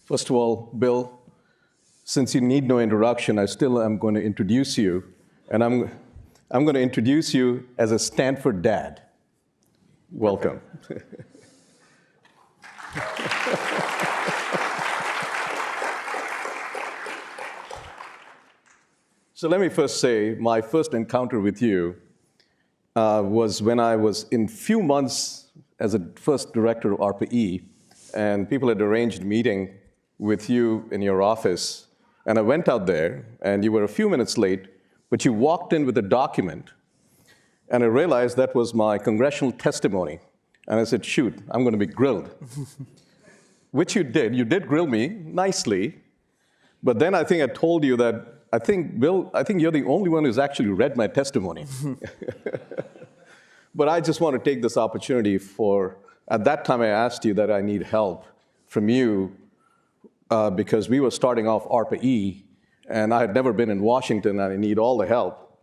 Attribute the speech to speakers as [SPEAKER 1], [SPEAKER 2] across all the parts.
[SPEAKER 1] First of all, Bill, since you need no introduction, I still am going to introduce you. And I'm going to introduce you as a Stanford dad. Welcome. So let me first say, my first encounter with you was when I was in few months as a first director of RPE, and people had arranged a meeting with you in your office. And I went out there, and you were a few minutes late, but you walked in with a document. And I realized that was my congressional testimony. And I said, shoot, I'm going to be grilled. Which you did. You did grill me nicely. But then I think I told you that, Bill, I think you're the only one who's actually read my testimony. But I just want to take this opportunity at that time I asked you that I need help from you because we were starting off RPE, and I had never been in Washington, and I need all the help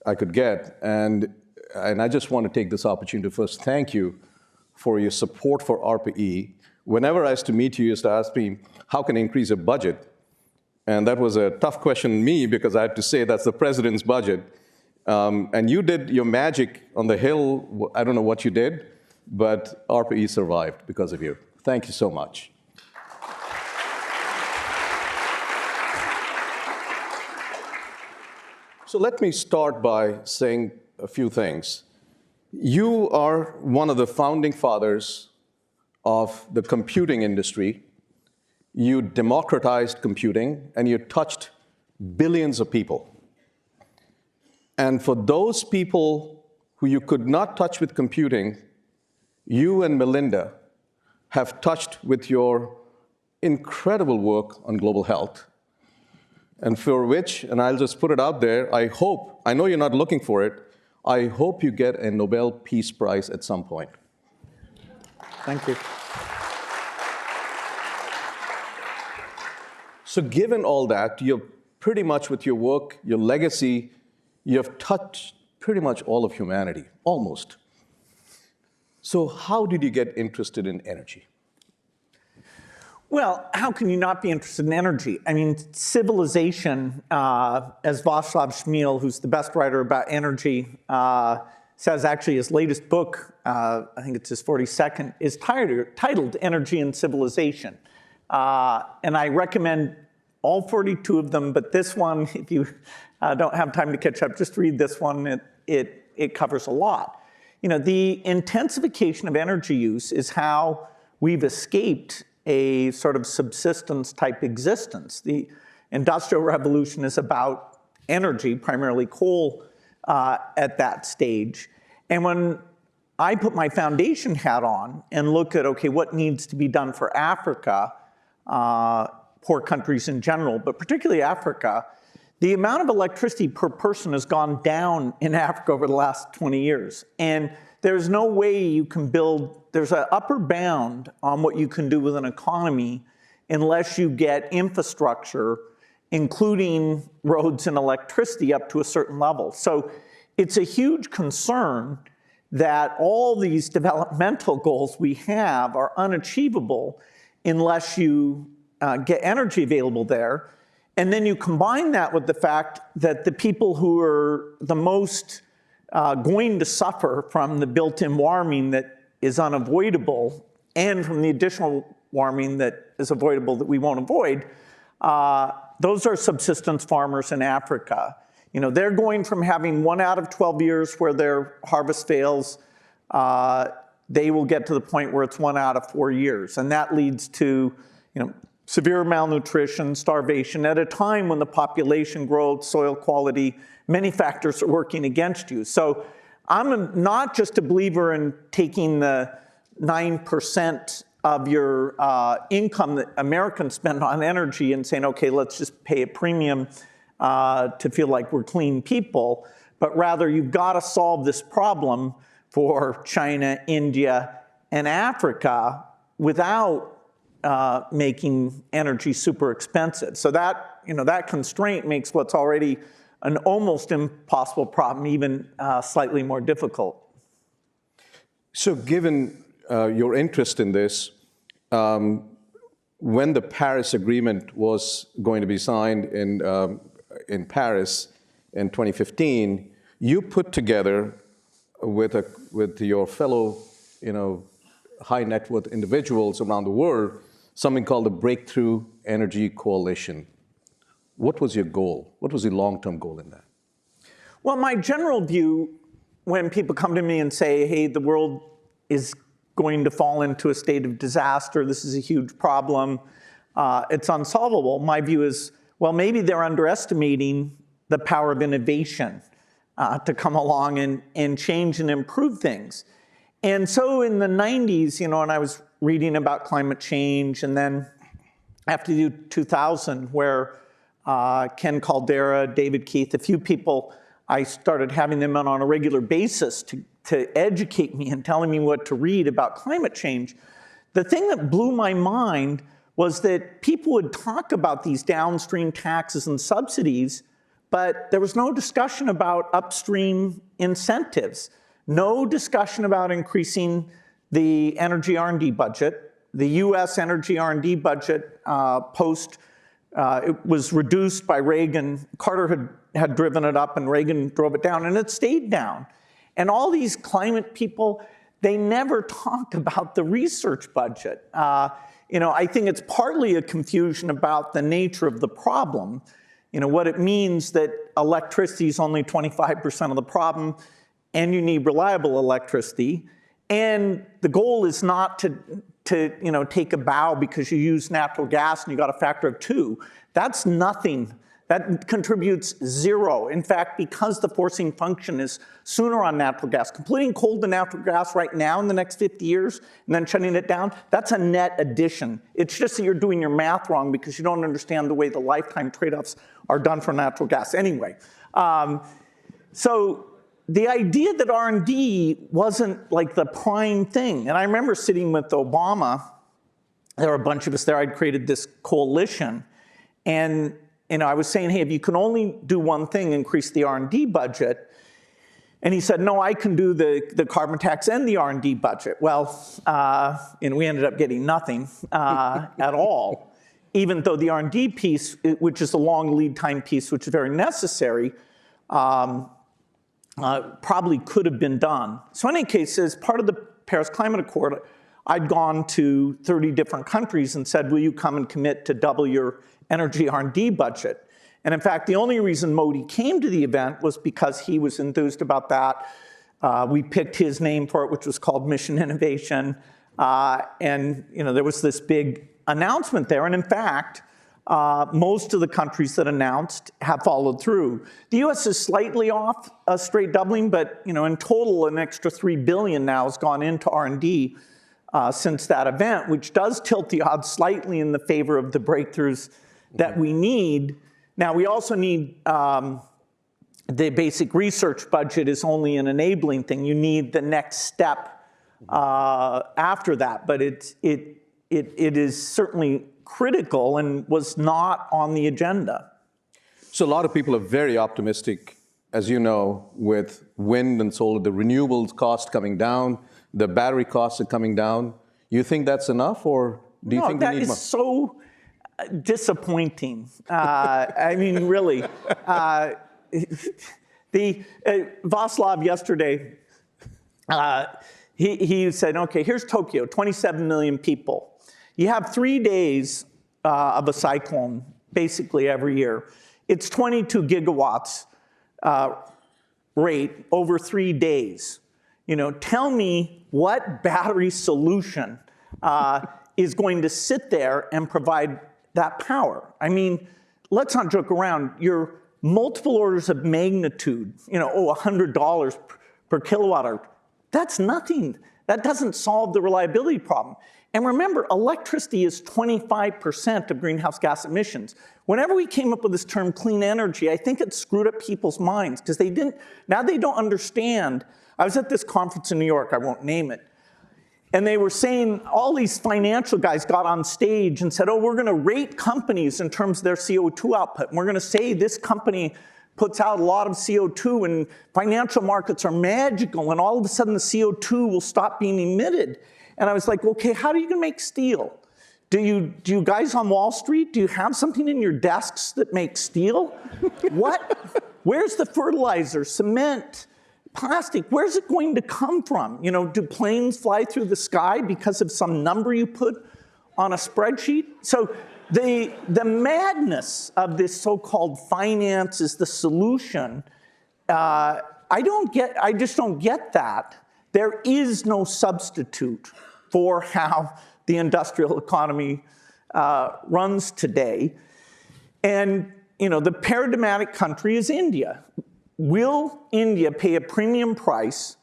[SPEAKER 1] I could get. And I just want to take this opportunity to first thank you for your support for RPE. Whenever I used to meet you, you used to ask me, how can I increase your budget? And that was a tough question to me because I had to say that's the president's budget. And you did your magic on the Hill. I don't know what you did, but RPE survived because of you. Thank you so much. So let me start by saying a few things. You are one of the founding fathers of the computing industry. You democratized computing, and you touched billions of people. And for those people who you could not touch with computing, you and Melinda have touched with your incredible work on global health. And for which, and I'll just put it out there, I know you're not looking for it, I hope you get a Nobel Peace Prize at some point.
[SPEAKER 2] Thank you.
[SPEAKER 1] So given all that, you're pretty much with your work, your legacy, you have touched pretty much all of humanity, almost. So how did you get interested in energy?
[SPEAKER 2] Well, how can you not be interested in energy? I mean, civilization, as Václav Smil, who's the best writer about energy, says actually his latest book, I think it's his 42nd, is titled Energy and Civilization. And I recommend all 42 of them, but this one, if you don't have time to catch up, just read this one. It covers a lot. You know, the intensification of energy use is how we've escaped a sort of subsistence type existence. The Industrial Revolution is about energy, primarily coal at that stage. And when I put my foundation hat on and look at, okay, what needs to be done for Africa, poor countries in general, but particularly Africa, the amount of electricity per person has gone down in Africa over the last 20 years. And there's no way you can build, there's an upper bound on what you can do with an economy unless you get infrastructure, including roads and electricity, up to a certain level. So it's a huge concern that all these developmental goals we have are unachievable unless you get energy available there. And then you combine that with the fact that the people who are the most going to suffer from the built-in warming that is unavoidable and from the additional warming that is avoidable that we won't avoid, those are subsistence farmers in Africa. You know, they're going from having 1 out of 12 years where their harvest fails, they will get to the point where it's 1 out of 4 years. And that leads to, you know, severe malnutrition, starvation, at a time when the population growth, soil quality, many factors are working against you. So I'm not just a believer in taking the 9% of your income that Americans spend on energy and saying, okay, let's just pay a premium to feel like we're clean people, but rather you've got to solve this problem for China, India, and Africa without making energy super expensive. So that, you know, that constraint makes what's already an almost impossible problem even slightly more difficult.
[SPEAKER 1] So given your interest in this, when the Paris Agreement was going to be signed in Paris in 2015, you put together with your fellow, high net worth individuals around the world, something called the Breakthrough Energy Coalition. What was your goal? What was the long-term goal in that?
[SPEAKER 2] Well, my general view, when people come to me and say, hey, the world is going to fall into a state of disaster, this is a huge problem, it's unsolvable, my view is, well, maybe they're underestimating the power of innovation to come along and change and improve things. And so in the 90s, and I was reading about climate change, and then after 2000, where Ken Caldera, David Keith, a few people, I started having them on a regular basis to educate me and telling me what to read about climate change. The thing that blew my mind was that people would talk about these downstream taxes and subsidies, but there was no discussion about upstream incentives, no discussion about increasing the energy R&D budget. The US energy R&D budget it was reduced by Reagan. Carter had driven it up and Reagan drove it down, and it stayed down. And all these climate people, they never talk about the research budget. I think it's partly a confusion about the nature of the problem. What it means that electricity is only 25% of the problem, and you need reliable electricity. And the goal is not to take a bow because you use natural gas and you got a factor of 2. That's nothing. That contributes 0. In fact, because the forcing function is sooner on natural gas, completing coal to natural gas right now in the next 50 years and then shutting it down, that's a net addition. It's just that you're doing your math wrong because you don't understand the way the lifetime trade-offs are done for natural gas anyway. So the idea that R&D wasn't like the prime thing, and I remember sitting with Obama, there were a bunch of us there, I'd created this coalition, and I was saying, hey, if you can only do one thing, increase the R&D budget, and he said, no, I can do the carbon tax and the R&D budget. Well, we ended up getting nothing at all, even though the R&D piece, which is a long lead time piece, which is very necessary, probably could have been done. So in any case, as part of the Paris Climate Accord, I'd gone to 30 different countries and said, will you come and commit to double your energy R&D budget? And in fact, the only reason Modi came to the event was because he was enthused about that. We picked his name for it, which was called Mission Innovation. And there was this big announcement there. And in fact, most of the countries that announced have followed through. The US is slightly off a straight doubling, but in total, an extra $3 billion now has gone into R&D since that event, which does tilt the odds slightly in the favor of the breakthroughs that we need. Now, we also need the basic research budget is only an enabling thing. You need the next step after that, but it is certainly critical and was not on the agenda.
[SPEAKER 1] So a lot of people are very optimistic, as you know, with wind and solar, the renewables cost coming down, the battery costs are coming down. You think that's enough, or do you think we need more?
[SPEAKER 2] That is so disappointing. I mean, really. Václav yesterday, he said, okay, here's Tokyo, 27 million people. You have 3 days of a cyclone, basically every year. It's 22 gigawatts rate over 3 days. Tell me what battery solution is going to sit there and provide that power. I mean, let's not joke around. You're multiple orders of magnitude, $100 per kilowatt hour. That's nothing. That doesn't solve the reliability problem. And remember, electricity is 25% of greenhouse gas emissions. Whenever we came up with this term clean energy, I think it screwed up people's minds because now they don't understand. I was at this conference in New York, I won't name it, and they were saying, all these financial guys got on stage and said, oh, we're gonna rate companies in terms of their CO2 output. And we're gonna say this company puts out a lot of CO2 and financial markets are magical and all of a sudden the CO2 will stop being emitted. And I was like, okay, how are you gonna make steel? Do you guys on Wall Street, do you have something in your desks that makes steel? What? Where's the fertilizer, cement, plastic? Where's it going to come from? You know, do planes fly through the sky because of some number you put on a spreadsheet? So the madness of this so-called finance is the solution. I just don't get that. There is no substitute for how the industrial economy runs today. And you know, the paradigmatic country is India. Will India pay a premium price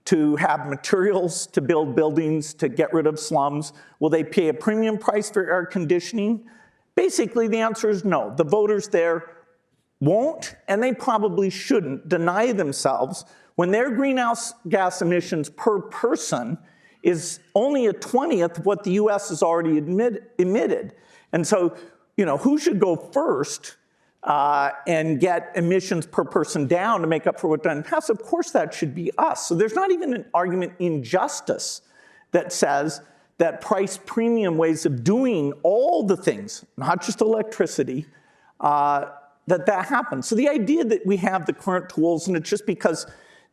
[SPEAKER 2] to have materials to build buildings, to get rid of slums? Will they pay a premium price for air conditioning? Basically, the answer is no. The voters there won't, and they probably shouldn't, deny themselves when their greenhouse gas emissions per person is only a 20th of what the US has already emitted. And so, you know, who should go first and get emissions per person down to make up for what done past? Of course that should be us. So there's not even an argument in justice that says that price premium ways of doing all the things, not just electricity, that happens. So the idea that we have the current tools and it's just because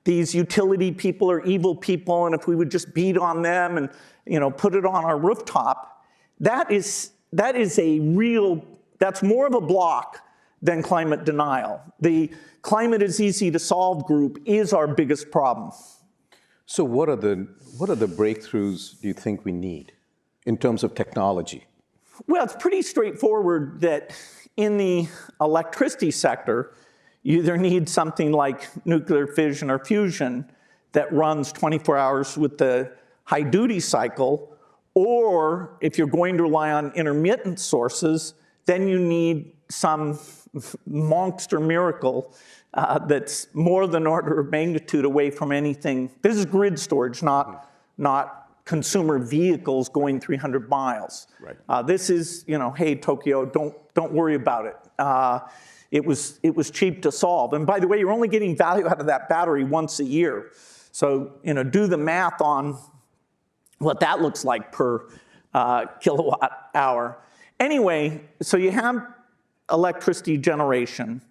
[SPEAKER 2] these utility people are evil people, and if we would just beat on them and, you know, put it on our rooftop, that's more of a block than climate denial. The climate is easy to solve group is our biggest problem.
[SPEAKER 1] So what are the breakthroughs do you think we need in terms of technology?
[SPEAKER 2] Well, it's pretty straightforward that in the electricity sector, you either need something like nuclear fission or fusion that runs 24 hours with the high duty cycle, or if you're going to rely on intermittent sources, then you need some monster miracle that's more than order of magnitude away from anything. This is grid storage, not consumer vehicles going 300 miles.
[SPEAKER 1] Right.
[SPEAKER 2] This is, you know, hey, Tokyo, don't worry about it. It was cheap to solve. And by the way, you're only getting value out of that battery once a year. So, you know, do the math on what that looks like per kilowatt hour. Anyway, so you have electricity generation.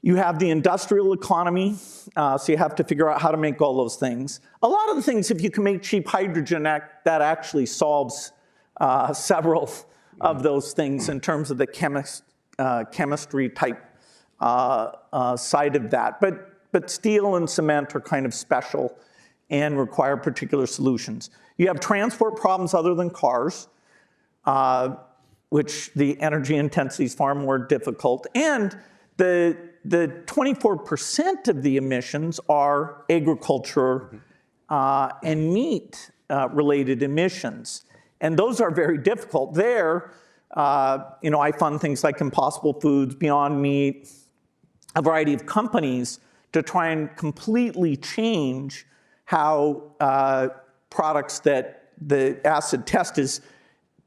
[SPEAKER 2] You have the industrial economy, so you have to figure out how to make all those things. A lot of the things, if you can make cheap hydrogen, that actually solves several of those things in terms of the chemistry type side of that. But steel and cement are kind of special and require particular solutions. You have transport problems other than cars, which the energy intensity is far more difficult. And the 24% of the emissions are agriculture and meat related emissions. And those are very difficult. There, you know, I fund things like Impossible Foods, Beyond Meat, a variety of companies to try and completely change how products that the acid test is,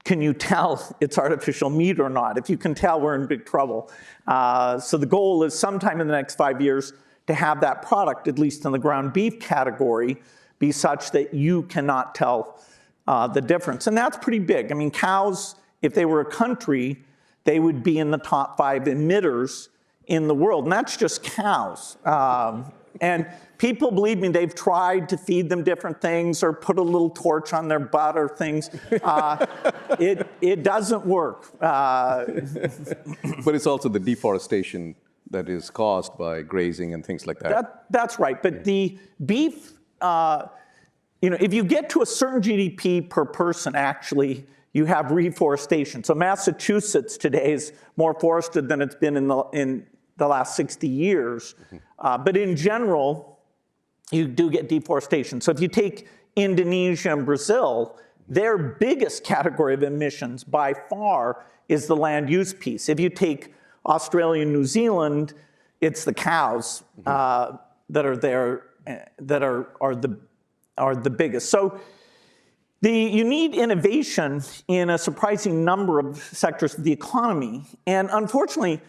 [SPEAKER 2] can you tell it's artificial meat or not? If you can tell, we're in big trouble. So the goal is sometime in the next 5 years to have that product, at least in the ground beef category, be such that you cannot tell the difference. And that's pretty big. I mean, cows, if they were a country, they would be in the top 5 emitters in the world. And that's just cows. And people, believe me, they've tried to feed them different things or put a little torch on their butt or things. It doesn't work.
[SPEAKER 1] But it's also the deforestation that is caused by grazing and things like that.
[SPEAKER 2] That's right. But the beef, you know, if you get to a certain GDP per person, actually, you have reforestation. So Massachusetts today is more forested than it's been in the last 60 years. But in general, you do get deforestation. So if you take Indonesia and Brazil, their biggest category of emissions by far is the land use piece. If you take Australia and New Zealand, it's the cows that are there that are the biggest. So you need innovation in a surprising number of sectors of the economy. And unfortunately,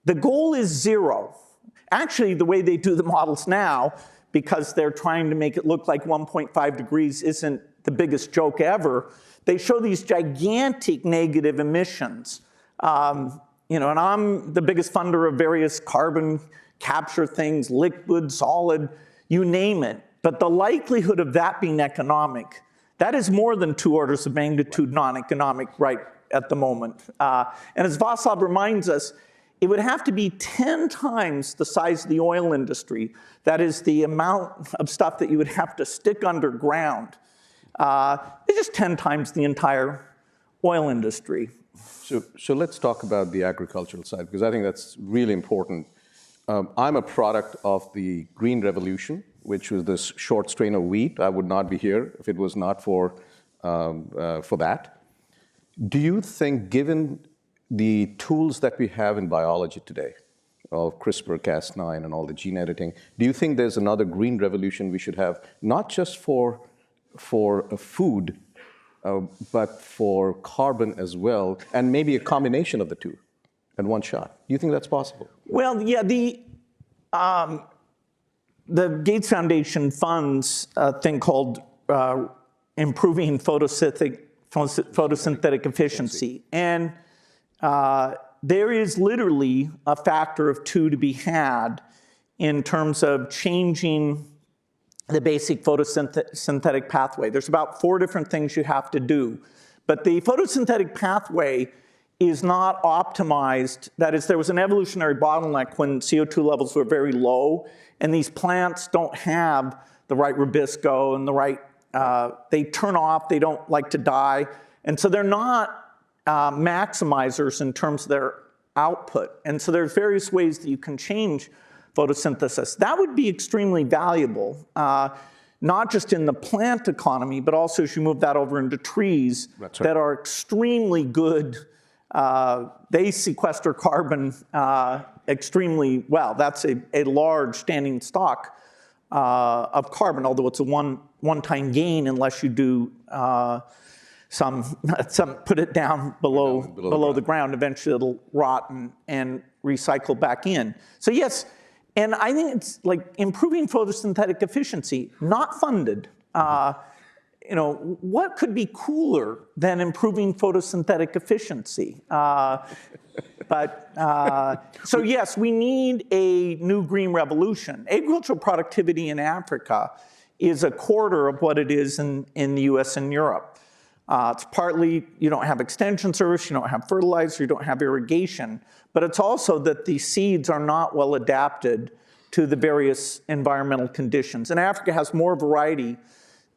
[SPEAKER 2] the goal is 0. Actually, the way they do the models now, because they're trying to make it look like 1.5 degrees isn't the biggest joke ever. They show these gigantic negative emissions. You know, and I'm the biggest funder of various carbon capture things, liquid, solid, you name it. But the likelihood of that being economic, that is more than 2 orders of magnitude non-economic right at the moment. And as Václav reminds us, it would have to be 10 times the size of the oil industry. That is the amount of stuff that you would have to stick underground. It's just 10 times the entire oil industry.
[SPEAKER 1] So let's talk about the agricultural side, because I think that's really important. I'm a product of the Green Revolution, which was this short strain of wheat. I would not be here if it was not for that. Do you think, given the tools that we have in biology today, of CRISPR-Cas9 and all the gene editing, do you think there's another green revolution we should have, not just for food, but for carbon as well, and maybe a combination of the two in one shot? Do you think that's possible?
[SPEAKER 2] Well, yeah, the Gates Foundation funds a thing called improving photosynthetic efficiency. And there is literally a factor of 2 to be had in terms of changing the basic photosynthetic pathway. There's about 4 different things you have to do. But the photosynthetic pathway is not optimized. That is, there was an evolutionary bottleneck when CO2 levels were very low, and these plants don't have the right rubisco and the right, they turn off, they don't like to die. And so they're not maximizers in terms of their output. And so there's various ways that you can change photosynthesis. That would be extremely valuable, not just in the plant economy, but also as you move that over into trees that are extremely good. They sequester carbon extremely well. That's a large standing stock of carbon, although it's a one-time gain unless you do some put it down below the ground. Eventually it'll rot and recycle back in. So yes, and I think it's like improving photosynthetic efficiency, not funded. You know, what could be cooler than improving photosynthetic efficiency? So yes, we need a new green revolution. Agricultural productivity in Africa is a quarter of what it is in the US and Europe. It's partly you don't have extension service, you don't have fertilizer, you don't have irrigation, but it's also that the seeds are not well adapted to the various environmental conditions. And Africa has more variety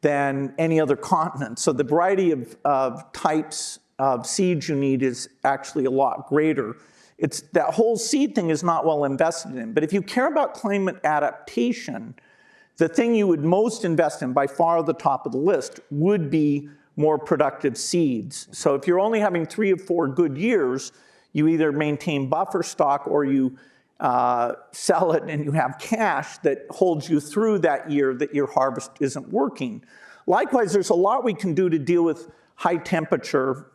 [SPEAKER 2] than any other continent. So the variety of types of seeds you need is actually a lot greater. It's that whole seed thing is not well invested in. But if you care about climate adaptation, the thing you would most invest in, by far the top of the list, would be more productive seeds. So if you're only having 3 or 4 good years, you either maintain buffer stock or you sell it and you have cash that holds you through that year that your harvest isn't working. Likewise, there's a lot we can do to deal with high temperature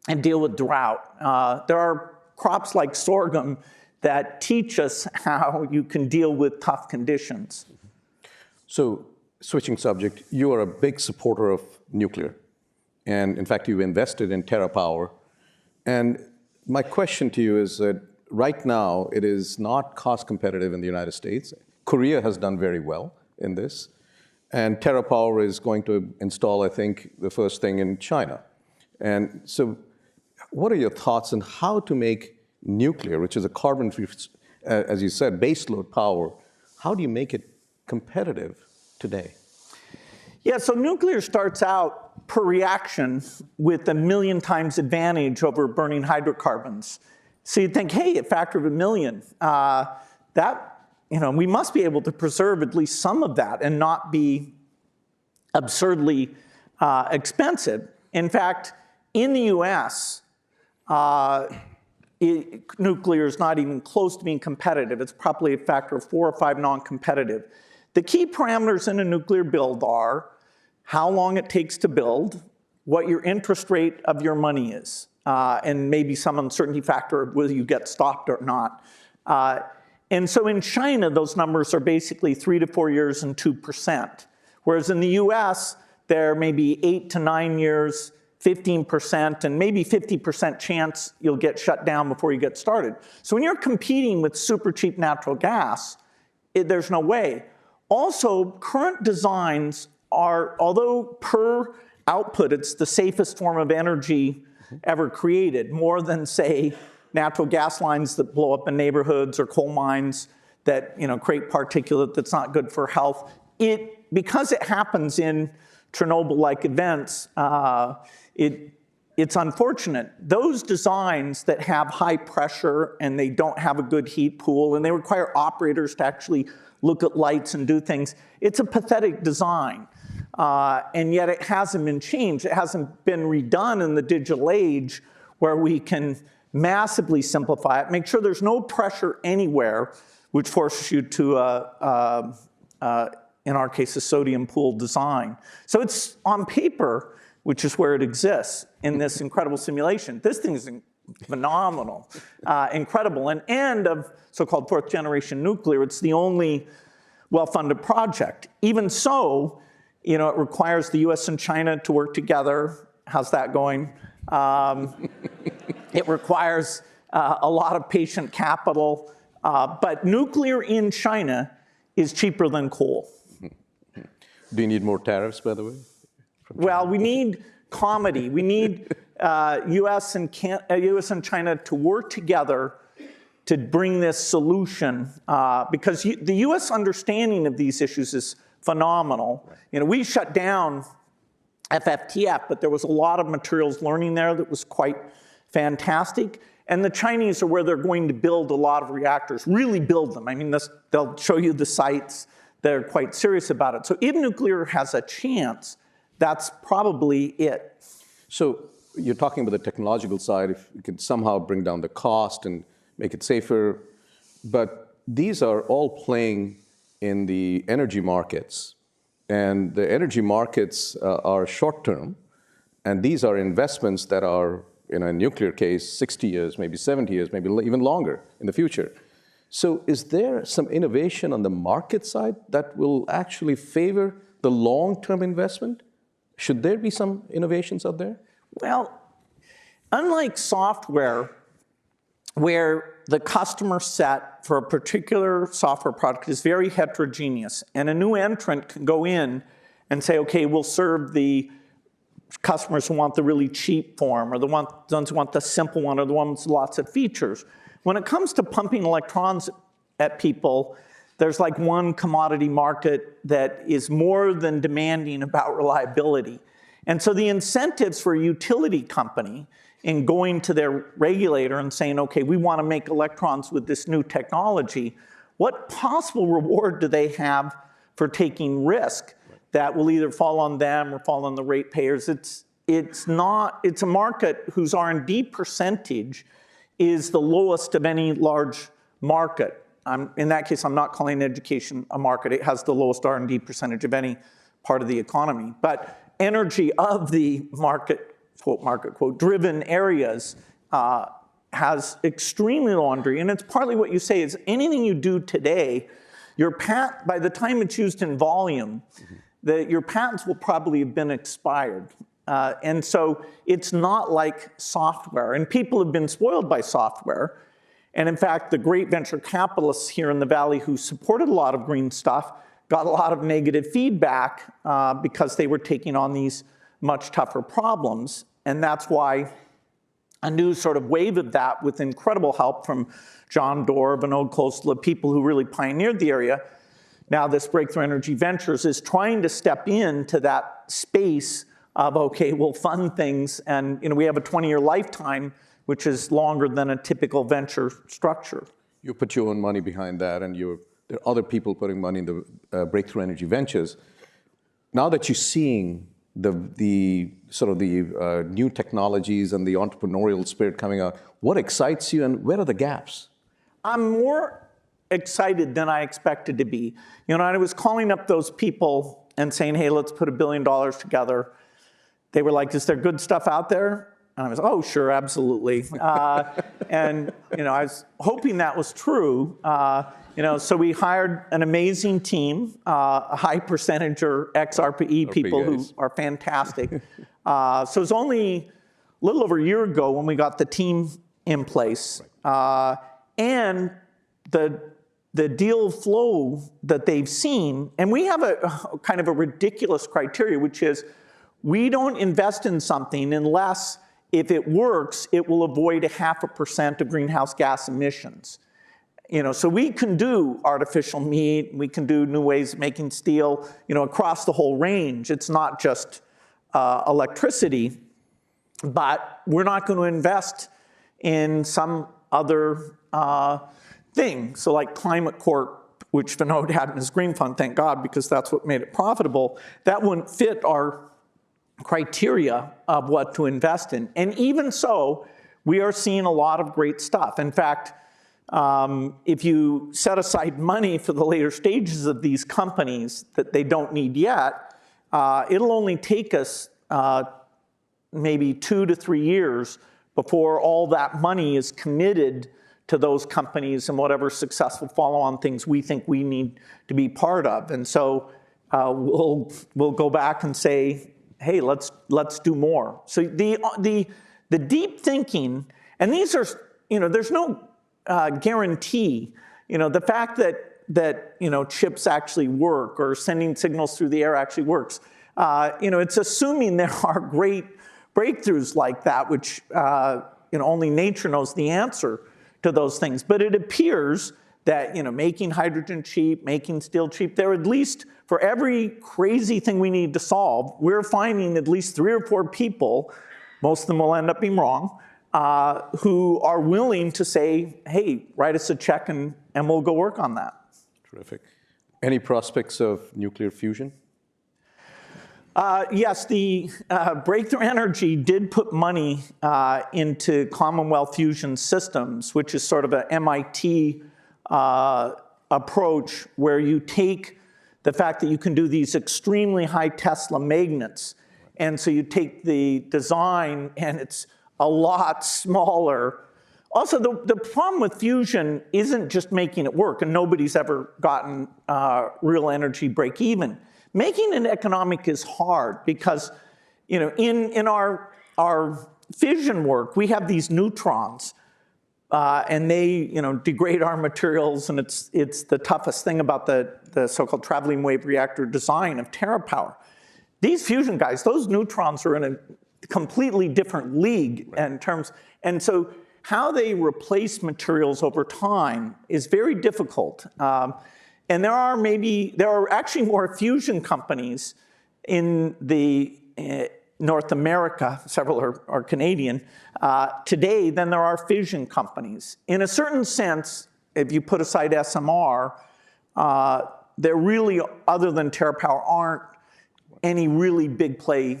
[SPEAKER 2] and deal with drought. There are crops like sorghum that teach us how you can deal with tough conditions.
[SPEAKER 1] So, switching subject, you are a big supporter of nuclear. And in fact, you invested in TerraPower. And my question to you is that right now, it is not cost competitive in the United States. Korea has done very well in this. And TerraPower is going to install, I think, the first thing in China. And so what are your thoughts on how to make nuclear, which is a carbon-free, as you said, baseload power, how do you make it competitive today?
[SPEAKER 2] Yeah, so nuclear starts out per reaction with 1 million times advantage over burning hydrocarbons. So you'd think, hey, a factor of 1 million. We must be able to preserve at least some of that and not be absurdly expensive. In fact, in the US, nuclear is not even close to being competitive. It's probably a factor of 4 or 5 non-competitive. The key parameters in a nuclear build are how long it takes to build, what your interest rate of your money is, and maybe some uncertainty factor of whether you get stopped or not. And so in China, those numbers are basically 3 to 4 years and 2%. Whereas in the US, there may be 8 to 9 years, 15%, and maybe 50% chance you'll get shut down before you get started. So when you're competing with super cheap natural gas, there's no way. Also, current designs are, although per output it's the safest form of energy ever created, more than, say, natural gas lines that blow up in neighborhoods or coal mines that create particulate that's not good for health. Because it happens in Chernobyl-like events, it's unfortunate. Those designs that have high pressure and they don't have a good heat pool and they require operators to actually look at lights and do things, it's a pathetic design. And yet it hasn't been changed. It hasn't been redone in the digital age where we can massively simplify it, make sure there's no pressure anywhere, which forces you to, in our case, a sodium pool design. So it's on paper, which is where it exists in this incredible simulation. This thing is phenomenal, incredible. An end of so-called fourth generation nuclear. It's the only well-funded project. Even so, it requires the US and China to work together. How's that going? It requires a lot of patient capital, but nuclear in China is cheaper than coal.
[SPEAKER 1] Do you need more tariffs, by the way?
[SPEAKER 2] Well, we need comedy. We need US and China to work together to bring this solution, because the US understanding of these issues is phenomenal. We shut down FFTF, but there was a lot of materials learning there that was quite fantastic. And the Chinese are where they're going to build a lot of reactors, really build them. I mean, they'll show you the sites. They're quite serious about it. So if nuclear has a chance, that's probably it.
[SPEAKER 1] So you're talking about the technological side, if you can somehow bring down the cost and make it safer, but these are all playing in the energy markets. And the energy markets are short-term, and these are investments that are, in a nuclear case, 60 years, maybe 70 years, maybe even longer in the future. So is there some innovation on the market side that will actually favor the long-term investment? Should there be some innovations out there?
[SPEAKER 2] Well, unlike software, where the customer set for a particular software product is very heterogeneous, and a new entrant can go in and say, okay, we'll serve the customers who want the really cheap form, or the ones who want the simple one, or the ones with lots of features. When it comes to pumping electrons at people, there's like one commodity market that is more than demanding about reliability. And so the incentives for a utility company in going to their regulator and saying, okay, we want to make electrons with this new technology, what possible reward do they have for taking risk that will either fall on them or fall on the ratepayers? It's a market whose R&D percentage is the lowest of any large market. In that case, I'm not calling education a market. It has the lowest R&D percentage of any part of the economy. But energy of the market, quote, driven areas has extremely low R&D. And it's partly what you say is anything you do today, by the time it's used in volume, your patents will probably have been expired. And so it's not like software. And people have been spoiled by software. And in fact, the great venture capitalists here in the Valley who supported a lot of green stuff got a lot of negative feedback because they were taking on these much tougher problems. And that's why a new sort of wave of that, with incredible help from John Doerr, Vinod Khosla, people who really pioneered the area, now this Breakthrough Energy Ventures is trying to step into that space of, okay, we'll fund things, and we have a 20-year lifetime, which is longer than a typical venture structure.
[SPEAKER 1] You put your own money behind that, and there are other people putting money in the Breakthrough Energy Ventures. Now that you're seeing the new technologies and the entrepreneurial spirit coming out, what excites you, and where are the gaps?
[SPEAKER 2] I'm more excited than I expected to be. I was calling up those people and saying, hey, let's put $1 billion together. They were like, is there good stuff out there? And I was, oh, sure, absolutely. And I was hoping that was true. So we hired an amazing team, a high percentage are ex-RPE people who are fantastic. So it was only a little over a year ago when we got the team in place. And the deal flow that they've seen, and we have a kind of a ridiculous criteria, which is we don't invest in something unless, if it works, it will avoid 0.5% of greenhouse gas emissions. So we can do artificial meat, we can do new ways of making steel, across the whole range. It's not just electricity, but we're not going to invest in some other thing. So like Climate Corp, which Vinod had in his green fund, thank God, because that's what made it profitable, that wouldn't fit our criteria of what to invest in. And even so, we are seeing a lot of great stuff. In fact, if you set aside money for the later stages of these companies that they don't need yet, it'll only take us maybe 2 to 3 years before all that money is committed to those companies and whatever successful follow-on things we think we need to be part of. And so we'll go back and say, hey, let's do more. So the deep thinking, and these are, there's no guarantee. The fact that chips actually work or sending signals through the air actually works. It's assuming there are great breakthroughs like that, which only nature knows the answer to those things. But it appears that making hydrogen cheap, making steel cheap, they're at least, for every crazy thing we need to solve, we're finding at least 3 or 4 people, most of them will end up being wrong, who are willing to say, hey, write us a check and we'll go work on that.
[SPEAKER 1] Terrific. Any prospects of nuclear fusion?
[SPEAKER 2] Yes, the Breakthrough Energy did put money into Commonwealth Fusion Systems, which is sort of an MIT approach where you take the fact that you can do these extremely high Tesla magnets, and so you take the design and it's a lot smaller. Also, the problem with fusion isn't just making it work, and nobody's ever gotten real energy break even. Making it economic is hard because, in our fission work, we have these neutrons, and they, degrade our materials, and it's the toughest thing about the so-called traveling wave reactor design of TerraPower. These fusion guys, those neutrons are in a completely different league in terms, and so how they replace materials over time is very difficult. And there are actually more fusion companies in the North America, several are Canadian, today than there are fission companies. In a certain sense, if you put aside SMR, there really, other than TerraPower, aren't any really big play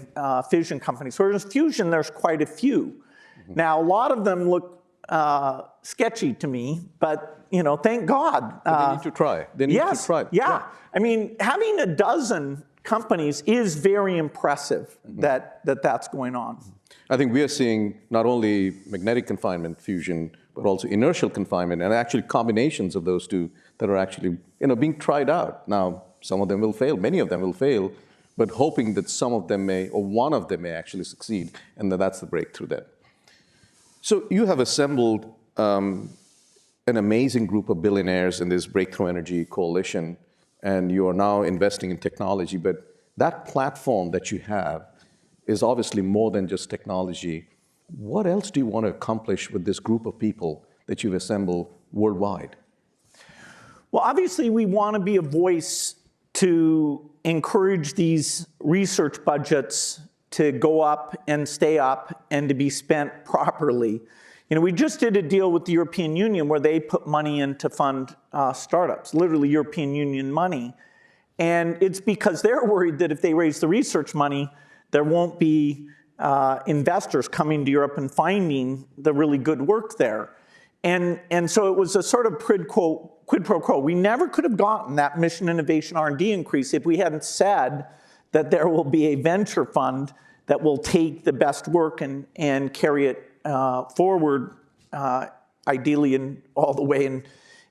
[SPEAKER 2] fission companies. Whereas fusion, there's quite a few. Now, a lot of them look sketchy to me, but thank God.
[SPEAKER 1] But they need to try. They need to try.
[SPEAKER 2] Yeah. I mean, having a dozen companies is very impressive that's going on.
[SPEAKER 1] I think we are seeing not only magnetic confinement fusion, but also inertial confinement, and actually combinations of those two that are actually being tried out. Now, some of them will fail, many of them will fail, but hoping that some of them may, or one of them may actually succeed, and that's the breakthrough there. So you have assembled an amazing group of billionaires in this Breakthrough Energy Coalition, and you are now investing in technology, but that platform that you have is obviously more than just technology. What else do you want to accomplish with this group of people that you've assembled worldwide?
[SPEAKER 2] Well, obviously we want to be a voice to encourage these research budgets to go up and stay up and to be spent properly. We just did a deal with the European Union where they put money in to fund startups, literally European Union money. And it's because they're worried that if they raise the research money, there won't be investors coming to Europe and finding the really good work there. And so it was a sort of quid pro quo. We never could have gotten that mission innovation R&D increase if we hadn't said that there will be a venture fund that will take the best work and carry it forward, ideally all the way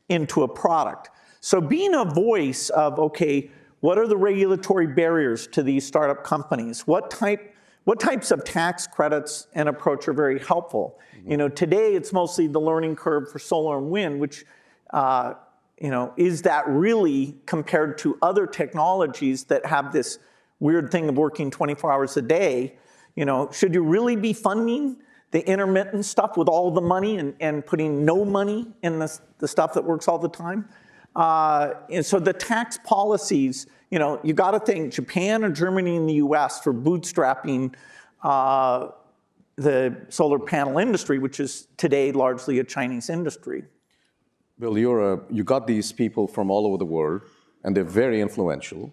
[SPEAKER 2] into a product. So being a voice of, okay, what are the regulatory barriers to these startup companies? What types of tax credits and approach are very helpful? You know, today it's mostly the learning curve for solar and wind, which, you know, is that really compared to other technologies that have this weird thing of working 24 hours a day? You know, should you really be funding the intermittent stuff with all the money and putting no money in the stuff that works all the time? And so the tax policies, you know, you got to think Japan or Germany and the US for bootstrapping the solar panel industry, which is today largely a Chinese industry.
[SPEAKER 1] Bill, you got these people from all over the world, and they're very influential.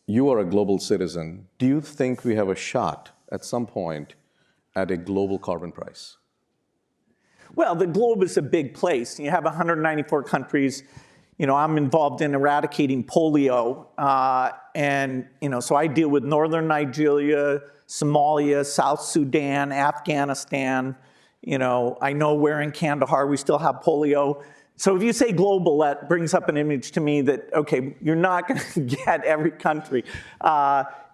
[SPEAKER 1] You are a global citizen. Do you think we have a shot at some point at a global carbon price?
[SPEAKER 2] Well, the globe is a big place. You have 194 countries. You know, I'm involved in eradicating polio, and you know, so I deal with northern Nigeria, Somalia, South Sudan, Afghanistan. You know, I know where in Kandahar we still have polio. So if you say global, that brings up an image to me that, okay, you're not going to get every country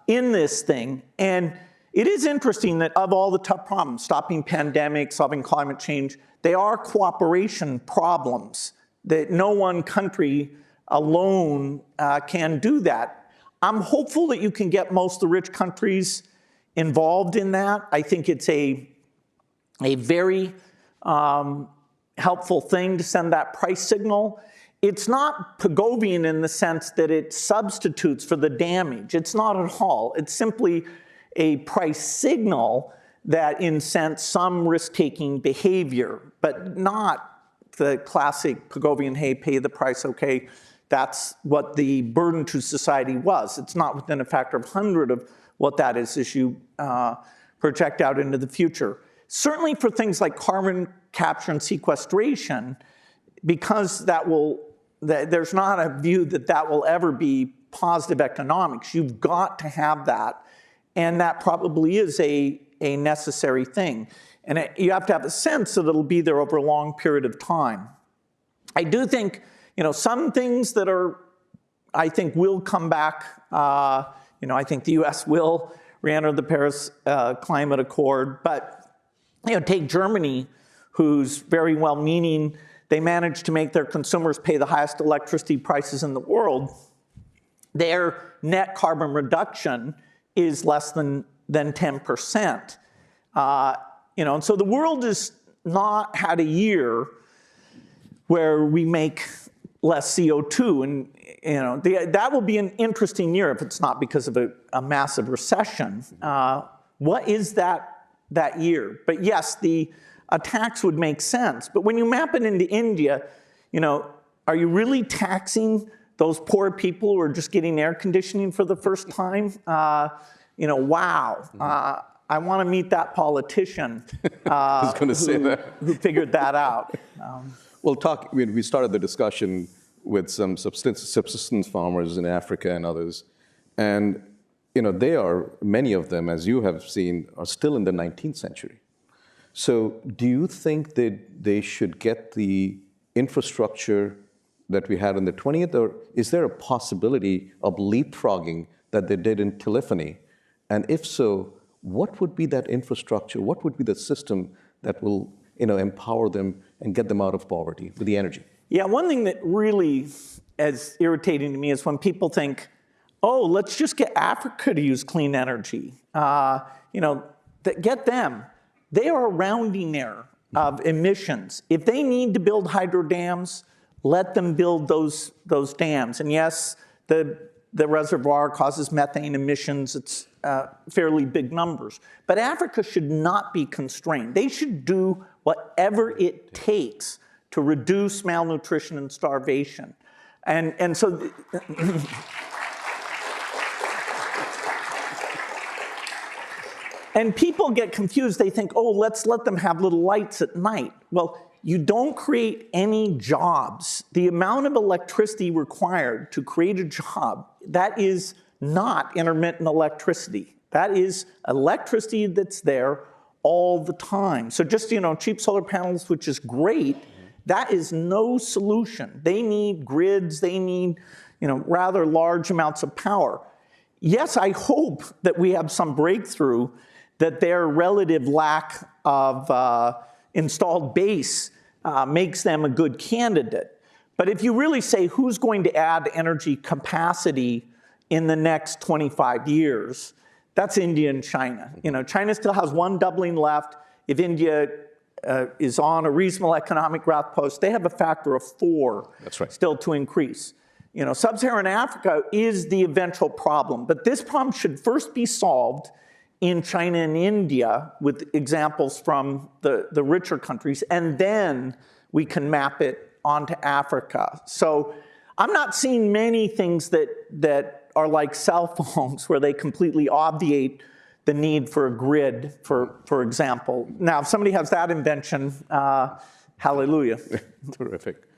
[SPEAKER 2] in this thing. And it is interesting that of all the tough problems, stopping pandemics, solving climate change, they are cooperation problems, that no one country alone can do that. I'm hopeful that you can get most of the rich countries involved in that. I think it's a very helpful thing to send that price signal. It's not Pigovian in the sense that it substitutes for the damage. It's not at all. It's simply a price signal that incents some risk-taking behavior, but not the classic Pigovian, hey, pay the price, okay, that's what the burden to society was. It's not within a factor of 100 of what that is as you project out into the future. Certainly for things like carbon capture and sequestration, because there's not a view that that will ever be positive economics. You've got to have that, and that probably is a necessary thing. And you have to have a sense that it'll be there over a long period of time. I do think, you know, some things that I think will come back. You know, I think the U.S. will re-enter the Paris Climate Accord. But, you know, take Germany, who's very well-meaning. They managed to make their consumers pay the highest electricity prices in the world. Their net carbon reduction is less than 10%. You know, and so the world has not had a year where we make less CO2, and you know that will be an interesting year if it's not because of a massive recession. What is that year? But yes, a tax would make sense. But when you map it into India, you know, are you really taxing those poor people who are just getting air conditioning for the first time? You know, wow. I want to meet that politician who figured that out.
[SPEAKER 1] Well, we started the discussion with some subsistence farmers in Africa and others, and you know, many of them, as you have seen, are still in the 19th century. So do you think that they should get the infrastructure that we had in the 20th, or is there a possibility of leapfrogging that they did in telephony? And if so, what would be that infrastructure? What would be the system that will, you know, empower them and get them out of poverty with the energy?
[SPEAKER 2] Yeah, one thing that really is irritating to me is when people think, oh, let's just get Africa to use clean energy. You know, get them. They are a rounding error of emissions. If they need to build hydro dams, let them build those dams. And yes, the reservoir causes methane emissions. It's fairly big numbers. But Africa should not be constrained. They should do whatever it takes to reduce malnutrition and starvation. And so and people get confused. They think, oh, let's let them have little lights at night. Well, you don't create any jobs. The amount of electricity required to create a job, that is not intermittent electricity. That is electricity that's there all the time. So just, you know, cheap solar panels, which is great, That is no solution. They need grids. They need, rather large amounts of power. Yes, I hope that we have some breakthrough that their relative lack of installed base makes them a good candidate. But if you really say who's going to add energy capacity in the next 25 years, that's India and China. China still has one doubling left. If India is on a reasonable economic growth post, they have a factor of 4
[SPEAKER 1] That's right.
[SPEAKER 2] still to increase. Sub-Saharan Africa is the eventual problem, but this problem should first be solved in China and India with examples from the richer countries, and then we can map it onto Africa. So I'm not seeing many things that are like cell phones where they completely obviate the need for a grid, for example. Now, if somebody has that invention, hallelujah.
[SPEAKER 1] Terrific.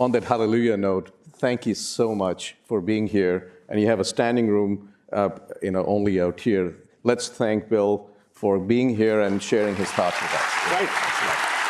[SPEAKER 1] On that hallelujah note, thank you so much for being here. And you have a standing room, only out here. Let's thank Bill for being here and sharing his thoughts with us.
[SPEAKER 2] Right.